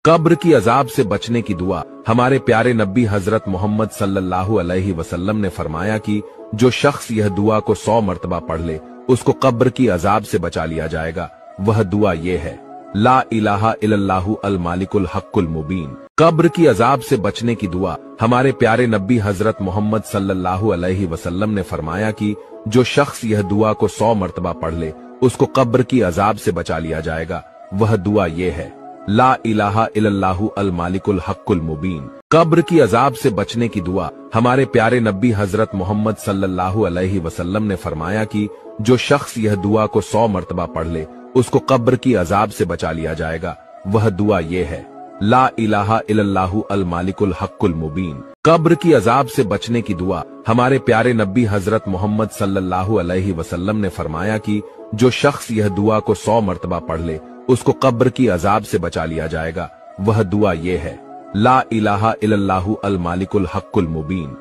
कब्र की अजाब से बचने की दुआ। हमारे प्यारे नबी हजरत मोहम्मद सल्लल्लाहु अलैहि वसल्लम ने फरमाया कि जो शख्स यह दुआ को 100 मरतबा पढ़ ले उसको कब्र की अजाब से बचा लिया जाएगा। वह दुआ ये है, ला इलाहा इल्लल्लाहु अल मालिकुल हक्कुल मुबीन। कब्र की अजाब से बचने की दुआ। हमारे प्यारे नबी हजरत मोहम्मद सल्लल्लाहु अलैहि वसल्लम ने फरमाया कि जो शख्स यह दुआ को 100 मरतबा पढ़ ले उसको कब्र की अजाब से बचा लिया जाएगा। वह दुआ ये है, ला इलाहा इल्लल्लाहु अल मालिकुल हक्कुल मुबीन। कब्र की अजाब से बचने की दुआ। हमारे प्यारे नबी हजरत मोहम्मद सल्लल्लाहु अलैहि वसल्लम ने फरमाया कि जो शख्स यह दुआ को 100 मरतबा पढ़ ले उसको कब्र की अजाब से बचा लिया जाएगा। वह दुआ ये है, ला इलाहा इल्लल्लाहु अल मालिकुल हक्कुल मुबीन। कब्र की अजाब से बचने की दुआ। हमारे प्यारे नबी हजरत मोहम्मद सल्लल्लाहु अलैहि वसल्लम ने फरमाया कि जो शख्स यह दुआ को 100 मरतबा पढ़ ले उसको कब्र की अजाब से बचा लिया जाएगा। वह दुआ ये है, ला इलाहा इल्लल्लाहु अल मालिकुल हक्कुल मुबीन।